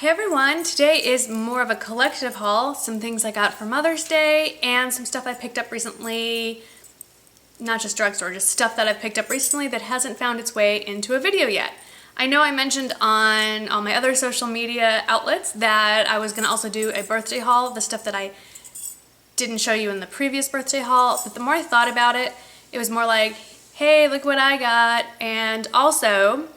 Hey everyone, today is more of a collective haul, some things I got for Mother's Day and some stuff I picked up recently, not just drugstore, just stuff that I've picked up recently that hasn't found its way into a video yet. I know I mentioned on all my other social media outlets that I was going to also do a birthday haul, the stuff that I didn't show you in the previous birthday haul, but the more I thought about it, it was more like, hey, look what I got, and also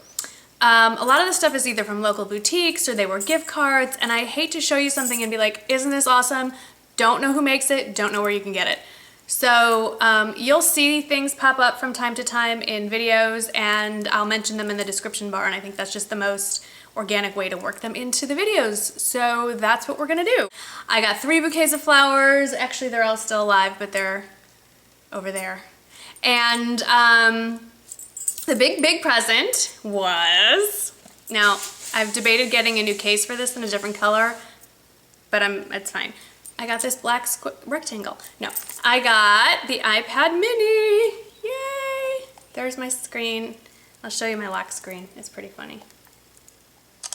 a lot of the stuff is either from local boutiques or they were gift cards, and I hate to show you something and be like, isn't this awesome? Don't know who makes it, don't know where you can get it. So you'll see things pop up from time to time in videos, and I'll mention them in the description bar, and I think that's just the most organic way to work them into the videos. So that's what we're gonna do. I got 3 bouquets of flowers. Actually, they're all still alive, but they're over there. And the big present was, now I've debated getting a new case for this in a different color, but it's fine. I got this black rectangle. No, I got the iPad mini. Yay! There's my screen. I'll show you my lock screen. It's pretty funny.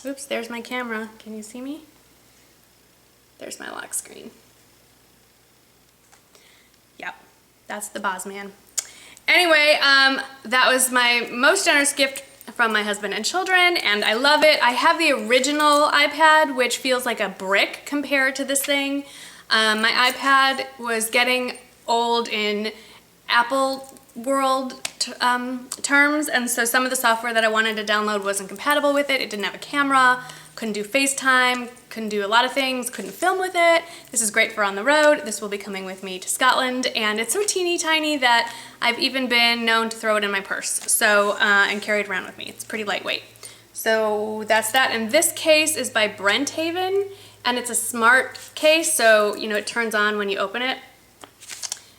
Oops, there's my camera. Can you see me? There's my lock screen. Yep, that's the Bosman. Anyway, that was my most generous gift from my husband and children, and I love it. I have the original iPad, which feels like a brick compared to this thing. My iPad was getting old in Apple world terms, and so some of the software that I wanted to download wasn't compatible with it. It didn't have a camera, couldn't do FaceTime, couldn't do a lot of things, couldn't film with it. This is great for on the road. This will be coming with me to Scotland, and it's so teeny tiny that I've even been known to throw it in my purse, so and carry it around with me. It's pretty lightweight. So that's that, and this case is by Brenthaven, and it's a smart case, so you know it turns on when you open it,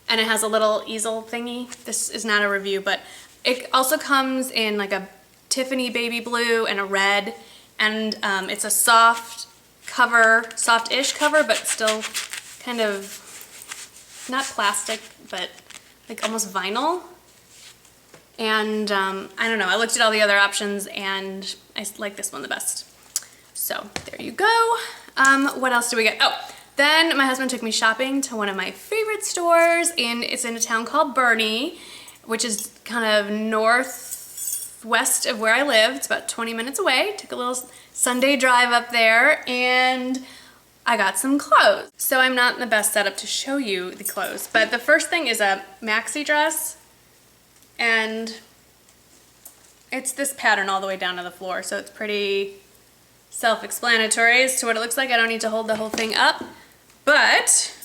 and it has a little easel thingy. This is not a review, but it also comes in like a Tiffany baby blue and a red, and it's a soft cover, soft-ish cover, but still kind of not plastic, but like almost vinyl. And I don't know, I looked at all the other options and I like this one the best. So there you go. What else do we get? Oh, then my husband took me shopping to one of my favorite stores, and it's in a town called Marnie, which is kind of northwest of where I live. It's about 20 minutes away. Took a little Sunday drive up there, and I got some clothes. So I'm not in the best setup to show you the clothes, but the first thing is a maxi dress, and it's this pattern all the way down to the floor, so it's pretty self-explanatory as to what it looks like. I don't need to hold the whole thing up, but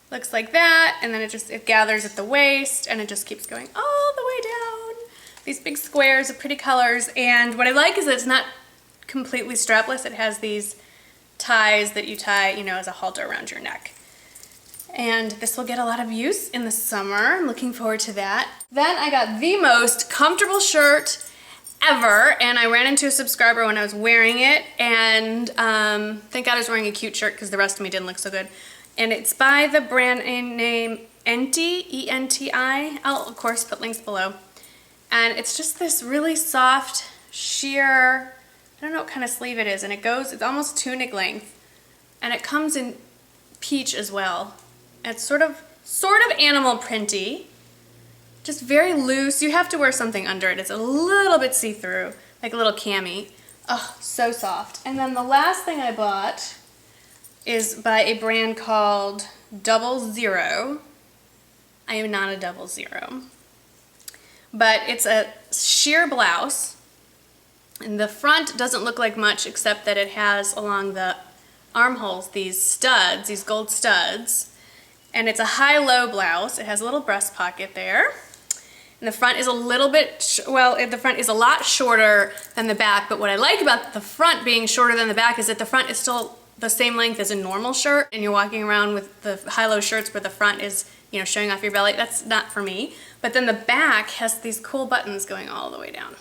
looks like that, and then it gathers at the waist, and it just keeps going all the way down. These big squares of pretty colors, and what I like is that it's not completely strapless. It has these ties that you tie, you know, as a halter around your neck. And this will get a lot of use in the summer. I'm looking forward to that. Then I got the most comfortable shirt ever, and I ran into a subscriber when I was wearing it, and thank God I was wearing a cute shirt because the rest of me didn't look so good. And it's by the brand name Enti, E-N-T-I. I'll of course put links below. And it's just this really soft, sheer, I don't know what kind of sleeve it is, and it's almost tunic length, and it comes in peach as well. It's sort of animal printy, just very loose. You have to wear something under it. It's a little bit see-through, like a little cami. Oh, so soft. And then the last thing I bought is by a brand called 00. I am not a 00. But it's a sheer blouse, and the front doesn't look like much except that it has along the armholes these studs, these gold studs, and it's a high-low blouse. It has a little breast pocket there, and the front is a little bit, the front is a lot shorter than the back, but what I like about the front being shorter than the back is that the front is still the same length as a normal shirt, and you're walking around with the high-low shirts where the front is, you know, showing off your belly. That's not for me. But then the back has these cool buttons going all the way down.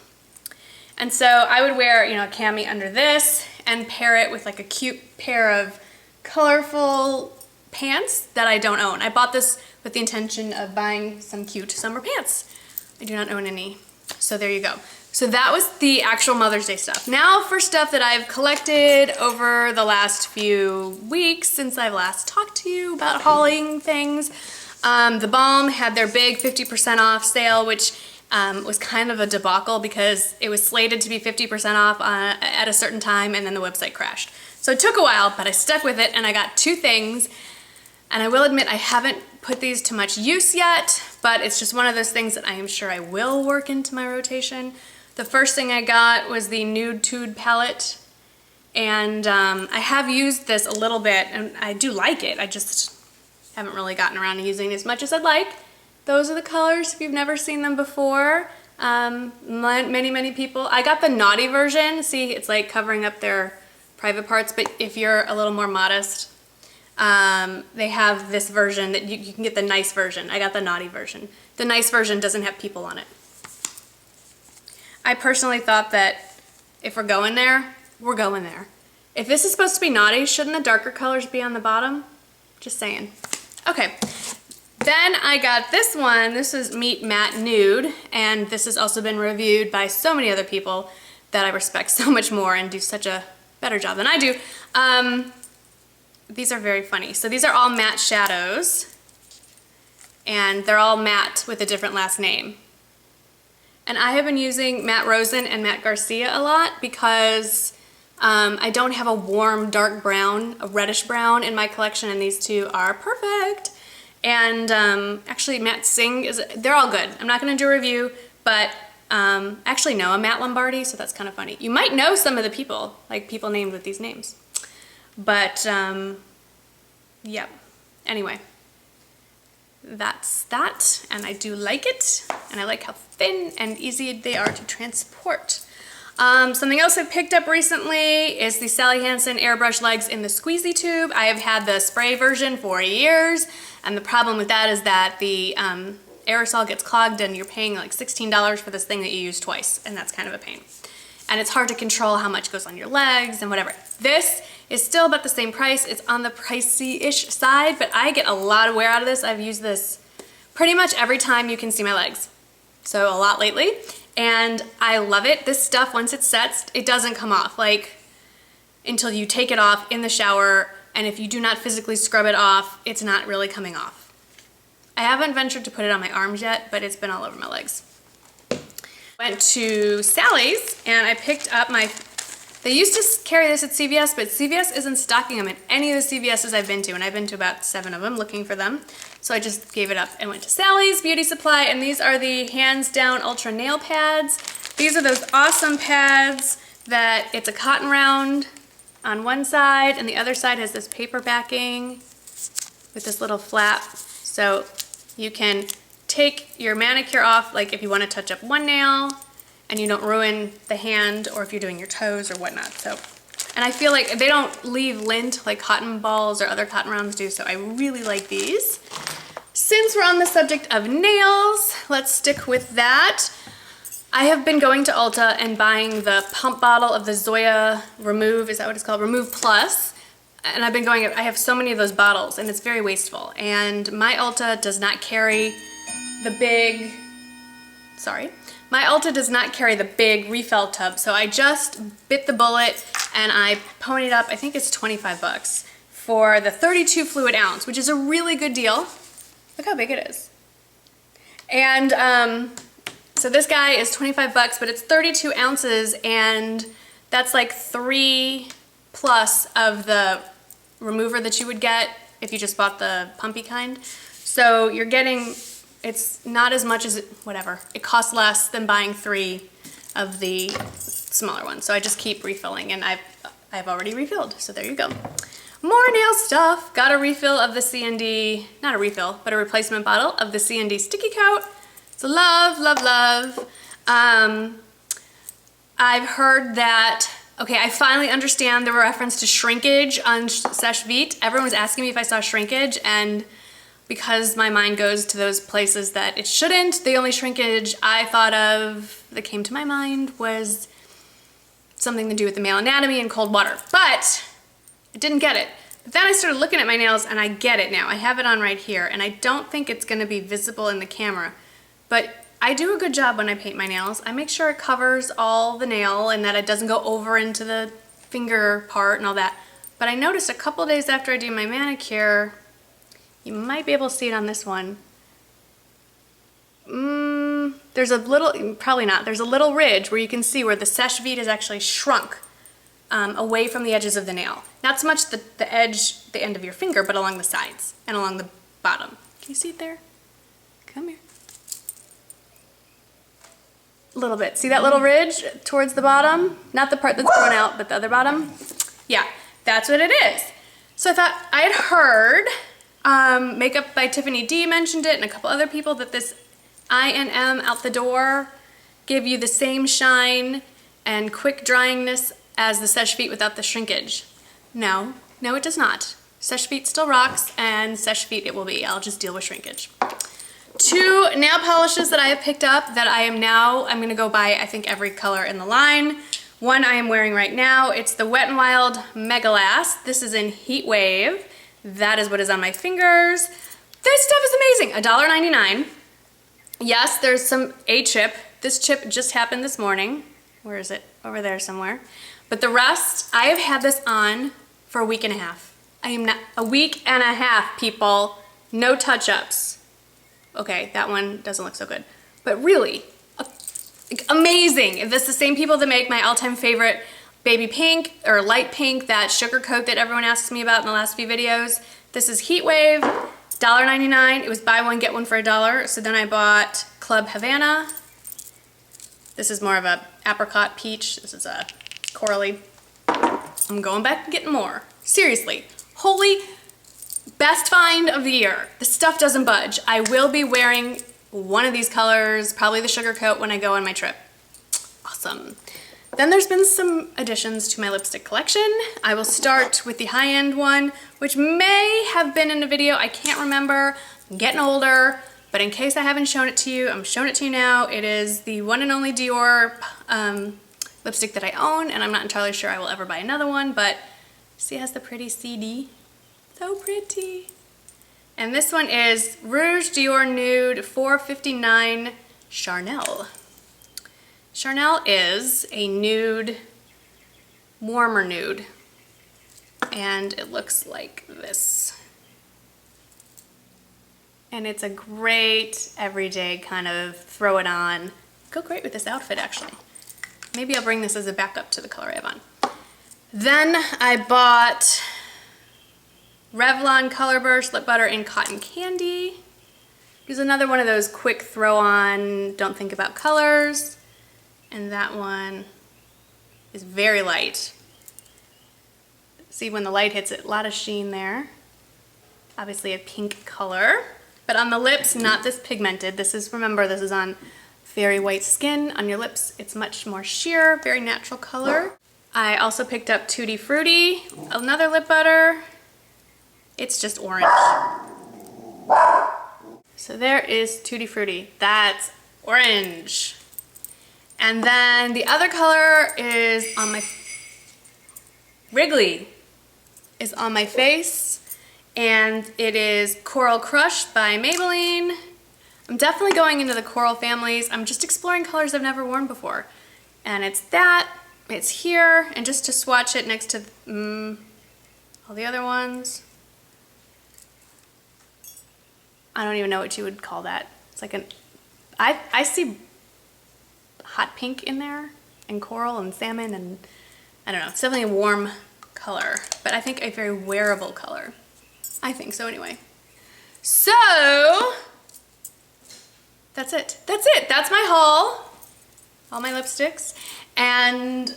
And so I would wear, you know, a cami under this and pair it with like a cute pair of colorful pants that I don't own. I bought this with the intention of buying some cute summer pants. I do not own any. So there you go. So that was the actual Mother's Day stuff. Now for stuff that I've collected over the last few weeks since I've last talked to you about hauling things. The Balm had their big 50% off sale, which was kind of a debacle because it was slated to be 50% off at a certain time and then the website crashed. So it took a while, but I stuck with it and I got 2 things. And I will admit I haven't put these to much use yet, but it's just one of those things that I am sure I will work into my rotation. The first thing I got was the Nude Tude palette, and I have used this a little bit, and I do like it. I just haven't really gotten around to using it as much as I'd like. Those are the colors if you've never seen them before. Many people. I got the naughty version. See, it's like covering up their private parts, but if you're a little more modest, they have this version that you can get the nice version. I got the naughty version. The nice version doesn't have people on it. I personally thought that if we're going there, we're going there. If this is supposed to be naughty, shouldn't the darker colors be on the bottom? Just saying. Okay, then I got this one. This is Meet Matte Nude, and this has also been reviewed by so many other people that I respect so much more and do such a better job than I do. These are very funny. So these are all matte shadows, and they're all matte with a different last name. And I have been using Matte Rosen and Matte Garcia a lot because I don't have a warm dark brown, a reddish brown in my collection, and these 2 are perfect. And actually Matte Singh, they're all good. I'm not going to do a review, but actually no, I'm Matte Lombardi, so that's kind of funny. You might know some of the people, like people named with these names. But, yep. Anyway. That's that, and I do like it, and I like how thin and easy they are to transport. Something else I picked up recently is the Sally Hansen airbrush legs in the squeezy tube. I have had the spray version for years, and the problem with that is that the aerosol gets clogged and you're paying like $16 for this thing that you use twice, and that's kind of a pain. And it's hard to control how much goes on your legs and whatever. This is still about the same price. It's on the pricey-ish side, but I get a lot of wear out of this. I've used this pretty much every time you can see my legs. So a lot lately, and I love it. This stuff, once it sets, it doesn't come off, like until you take it off in the shower, and if you do not physically scrub it off, it's not really coming off. I haven't ventured to put it on my arms yet, but it's been all over my legs. Went to Sally's and I picked up they used to carry this at CVS, but CVS isn't stocking them at any of the CVS's I've been to, and I've been to about 7 of them looking for them. So I just gave it up and went to Sally's Beauty Supply, and these are the Hands Down Ultra Nail Pads. These are those awesome pads that it's a cotton round on one side, and the other side has this paper backing with this little flap. So you can take your manicure off, like if you want to touch up one nail and you don't ruin the hand, or if you're doing your toes or whatnot. So, and I feel like they don't leave lint like cotton balls or other cotton rounds do, so I really like these. Since we're on the subject of nails, let's stick with that. I have been going to Ulta and buying the pump bottle of the Zoya Remove, is that what it's called? Remove Plus. And I've been going, I have so many of those bottles and it's very wasteful. And my Ulta does not carry the big, my Ulta does not carry the big refill tub. So I just bit the bullet and I ponied up, I think it's 25 bucks for the 32 fluid ounce, which is a really good deal. Look how big it is. And so this guy is 25 bucks, but it's 32 ounces, and that's like 3 plus of the remover that you would get if you just bought the pumpy kind. So you're getting, it's not as much as, whatever, it costs less than buying 3 of the smaller ones. So I just keep refilling, and I've already refilled, so there you go. More nail stuff. Got a refill of the C&D, not a refill, but a replacement bottle of the C&D Sticky Coat. It's a love, love, love. I've heard that, okay, I finally understand the reference to shrinkage on Seche Vite. Everyone was asking me if I saw shrinkage, and because my mind goes to those places that it shouldn't, the only shrinkage I thought of that came to my mind was something to do with the male anatomy and cold water. But I didn't get it. But then I started looking at my nails and I get it now. I have it on right here, and I don't think it's gonna be visible in the camera, but I do a good job when I paint my nails. I make sure it covers all the nail and that it doesn't go over into the finger part and all that. But I noticed a couple days after I do my manicure, you might be able to see it on this one. There's a little, probably not, there's a little ridge where you can see where the sèche-vite is actually shrunk away from the edges of the nail. Not so much the edge, the end of your finger, but along the sides and along the bottom. Can you see it there? Come here. A little bit. See that little ridge towards the bottom? Not the part that's grown out, but the other bottom? Yeah, that's what it is. So I thought, I had heard, Makeup by Tiffany D mentioned it and a couple other people, that this I&M Out the Door give you the same shine and quick dryingness as the sèche-vite without the shrinkage. No, it does not. Sèche-vite still rocks, and sèche-vite it will be. I'll just deal with shrinkage. 2 nail polishes that I have picked up that I'm gonna go buy, I think, every color in the line. One I am wearing right now. It's the Wet n Wild Mega Last. This is in Heat Wave. That is what is on my fingers. This stuff is amazing. $1.99. Yes, there's some chip. This chip just happened this morning. Where is it? Over there somewhere. But the rest, I have had this on for a week and a half. I am not, a week and a half, people. No touch-ups. Okay, that one doesn't look so good. But really, amazing. If it's the same people that make my all-time favorite baby pink or light pink, that sugar coat that everyone asks me about in the last few videos. This is Heat Wave, $1.99. It was buy one, get one for $1. So then I bought Club Havana. This is more of a apricot peach. This is a corally. I'm going back and getting more. Seriously, holy best find of the year. The stuff doesn't budge. I will be wearing one of these colors, probably the sugar coat, when I go on my trip. Awesome. Then there's been some additions to my lipstick collection. I will start with the high-end one, which may have been in a video. I can't remember. I'm getting older, but in case I haven't shown it to you, I'm showing it to you now. It is the one and only Dior lipstick that I own, and I'm not entirely sure I will ever buy another one, but see, it has the pretty CD. So pretty. And this one is Rouge Dior Nude 459 Charnel. Charnel is a nude, warmer nude, and it looks like this. And it's a great everyday kind of throw it on. Go great with this outfit, actually. Maybe I'll bring this as a backup to the color I have on. Then I bought Revlon Color Burst Lip Butter in Cotton Candy. Here's another one of those quick throw on, don't think about colors. And that one is very light. See, when the light hits it, a lot of sheen there. Obviously a pink color. But on the lips, not this pigmented. This is, remember, this is on very white skin. On your lips, it's much more sheer, very natural color. I also picked up Tutti Frutti, another lip butter. It's just orange. So there is Tutti Frutti. That's orange. And then the other color is on my, Wrigley is on my face, and it is Coral Crush by Maybelline. I'm definitely going into the coral families. I'm just exploring colors I've never worn before. And it's that, it's here, and just to swatch it next to all the other ones. I don't even know what you would call that. It's like an, I see hot pink in there, and coral and salmon, and I don't know, it's definitely a warm color, but I think a very wearable color. I think so anyway. So, that's it. That's it. That's my haul. All my lipsticks. And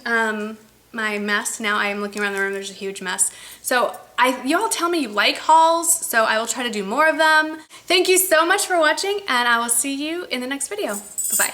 my mess. Now I am looking around the room, there's a huge mess. So you all tell me you like hauls, so I will try to do more of them. Thank you so much for watching, and I will see you in the next video. Bye-bye.